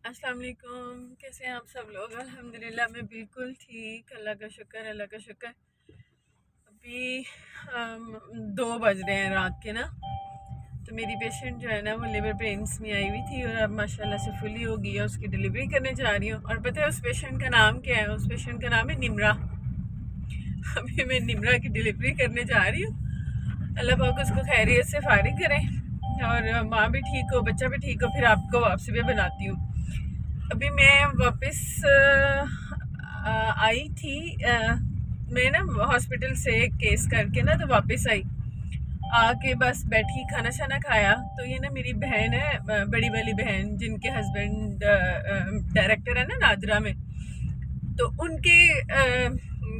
अस्सलाम वालेकुम। कैसे हैं आप सब लोग? अल्हम्दुलिल्लाह मैं बिल्कुल ठीक, अल्लाह का शुक्र, अल्लाह का शुक्र। अभी 2 बज रहे हैं रात के ना। तो मेरी पेशेंट जो है ना वो लेबर पेन्स में आई हुई थी और अब माशाल्लाह से फुली हो गई है। उसकी डिलीवरी करने जा रही हूँ और पता है उस पेशेंट का नाम क्या है? उस पेशेंट का नाम है निमरा। अभी मैं निमरा की डिलीवरी करने जा रही हूँ। अल्लाह पाक उसको खैरियत से फारिग करें और माँ भी ठीक हो, बच्चा भी ठीक हो, फिर आपको वापसी भी बनाती हूँ। अभी मैं वापस आई थी। मैं ना हॉस्पिटल से केस करके ना तो वापस आई, आके बस बैठी, खाना शाना खाया। तो ये ना मेरी बहन है, बड़ी वाली बहन, जिनके हस्बैंड डायरेक्टर है ना नादरा में। तो उनके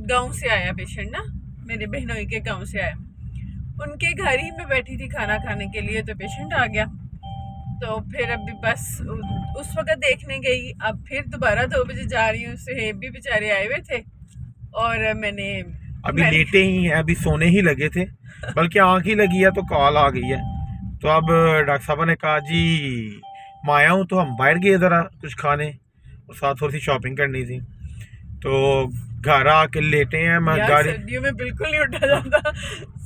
गांव से आया पेशेंट ना, मेरे बहनोई के गांव से आया। उनके घर ही में बैठी थी खाना खाने के लिए, तो पेशेंट आ गया। तो फिर अभी बस उस वक्त देखने गई, अब फिर दोबारा 2 बजे जा रही हूँ। सुहेब भी बेचारे आए हुए थे और अभी लेटे ही हैं, अभी सोने ही लगे थे, बल्कि आंख ही लगी है तो कॉल आ गई है। तो अब डॉक्टर साहब ने कहा जी मैं आया हूँ, तो हम बाहर गए ज़रा कुछ खाने और साथ थोड़ी सी शॉपिंग करनी थी। तो घर आके लेटे हैं। मैं यार गाड़ी सर्दियों में बिल्कुल नहीं उठा जाता।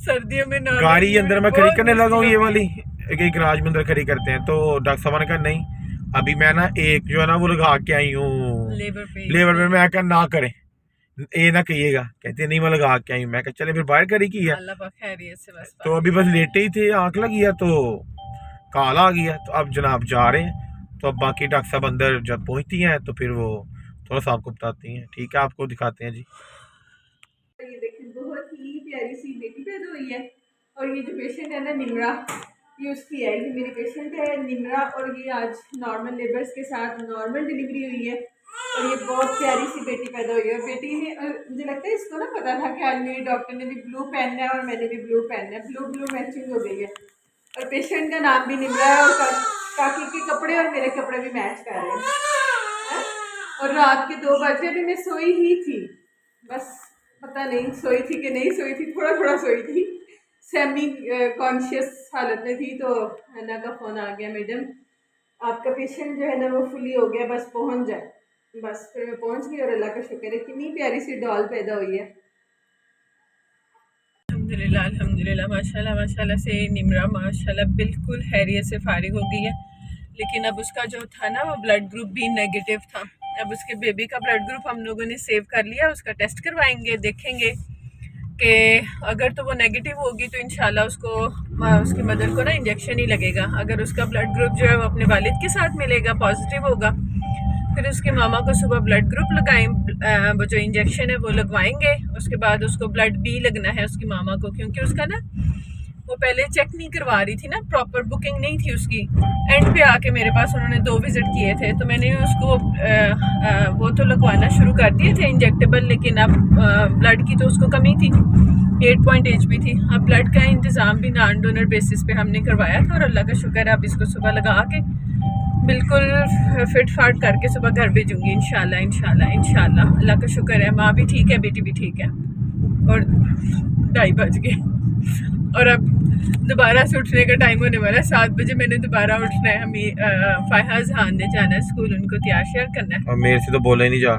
सर्दियों में गाड़ी अंदर मैं खड़ी करने लगा हूँ, ये होती वाली एक गराज में अंदर खड़ी करते हैं। तो डॉक्टर साहब ने कहा नहीं, अभी मैं ना एक जो है ना वो लगा के आई हूँ लेबर में। मैं क्या ना करें, ये ना कहिएगा। कहते नहीं मैं लगा के आई हूँ। मैं कहा चले फिर बाहर करी की है। अल्लाह पाक खैरियत से बस तो अभी बस लेटे ही थे, आंख लगी है तो कॉल आ गया। तो अब जनाब जा रहे हैं। तो अब बाकी डॉक्टर साहब अंदर जब पहुंचती हैं तो फिर वो थोड़ा सा आपको बताती हैं। ठीक है, आपको दिखाते हैं जी। ये देखिए बहुत ही प्यारी सी बेटी पैदा हुई है। और ये जो पेशेंट है ना निमरा, ये उसकी है, ये मेरी पेशेंट है निमरा। और ये आज नॉर्मल लेबर्स के साथ नॉर्मल डिलीवरी हुई है और ये बहुत प्यारी सी बेटी पैदा हुई है। बेटी ने मुझे लगता है इसको ना पता था कि आज मेरी डॉक्टर ने भी ब्लू पहनना है और मैंने भी ब्लू पहनना है, ब्लू ब्लू मैचिंग हो गई है। और पेशेंट का नाम भी निमरा है और काकी के कपड़े और मेरे कपड़े भी मैच कर रहे हैं। और रात के 2 बजे भी मैं सोई ही थी, बस पता नहीं सोई थी कि नहीं सोई थी, थोड़ा थोड़ा सोई थी, सेमी कॉन्शियस हालत में थी। तो अन्ना का फ़ोन आ गया, मैडम आपका पेशेंट जो है ना वो फुली हो गया, बस पहुंच जाए। बस फिर मैं पहुंच गई और अल्लाह का शुक्र है कितनी प्यारी सी डॉल पैदा हुई है। अल्हम्दुलिल्लाह अल्हम्दुलिल्लाह, माशाल्लाह माशाल्लाह से निमरा माशाल्लाह बिल्कुल खैरियत से फारिग हो गई है। लेकिन अब उसका जो था ना वो ब्लड ग्रुप भी नेगेटिव था। अब उसके बेबी का ब्लड ग्रुप हम लोगों ने सेव कर लिया, उसका टेस्ट करवाएंगे, देखेंगे कि अगर तो वो नेगेटिव होगी तो इंशाल्लाह उसको उसकी मदर को ना इंजेक्शन ही लगेगा। अगर उसका ब्लड ग्रुप जो है वो अपने वालिद के साथ मिलेगा, पॉजिटिव होगा, फिर उसके मामा को सुबह ब्लड ग्रुप लगाएं, वो जो इंजेक्शन है वो लगवाएंगे। उसके बाद उसको ब्लड बी लगना है उसकी मामा को, क्योंकि उसका ना वो पहले चेक नहीं करवा रही थी ना, प्रॉपर बुकिंग नहीं थी उसकी। एंड पे आके मेरे पास उन्होंने 2 विजिट किए थे, तो मैंने उसको वो तो लगवाना शुरू कर दिए थे इंजेक्टेबल। लेकिन अब ब्लड की तो उसको कमी थी, 8 पॉइंट HB थी। अब ब्लड का इंतज़ाम भी नॉन डोनर बेसिस पे हमने करवाया था और अल्लाह का शुक्र है अब इसको सुबह लगा के बिल्कुल फिट फाट करके सुबह घर भेजूंगी इंशाल्लाह इंशाल्लाह इंशाल्लाह। अल्लाह का शुक्र है, माँ भी ठीक है, बेटी भी ठीक है। और 2:30 बज गए और अब दोबारा से उठने का टाइम होने वाला है। 7 बजे मैंने दोबारा उठना है। हमें फ़ायज़ हान ने जाना है स्कूल, उनको तैयार शेयर करना है। और मेरे से तो बोला ही नहीं जा।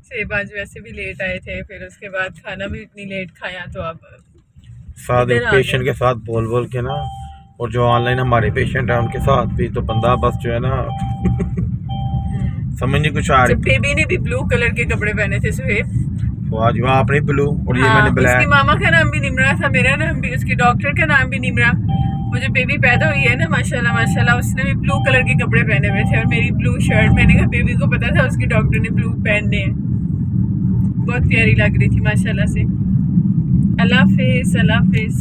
सेब आज वैसे भी लेट आए थे, फिर उसके बाद खाना भी इतनी लेट खाया, तो अब साथ पेशेंट के साथ बोल बोल के ना, और जो ऑनलाइन हमारे पेशेंट हैं उनके साथ भी, तो बंदा बस जो है ना समझ नहीं कुछ आ रही। बेबी ने भी ब्लू कलर के कपड़े पहने थे सुहेब, तो आज वहाँ आपने ब्लू और ये हाँ, मैंने ब्लैक। उसकी मामा का नाम भी निमरा था, मेरा नाम भी, उसकी डॉक्टर का नाम भी निमरा। वो जो बेबी पैदा हुई है ना माशाल्लाह माशाल्लाह, उसने भी ब्लू कलर के कपड़े पहने हुए थे और मेरी ब्लू शर्ट। मैंने कहा बेबी को पता था उसकी डॉक्टर ने ब्लू पहनने हैं। बहुत प्यारी लग रही थी माशाल्लाह से। अल्लाह हाफिज़ अल्लाह हाफिज़।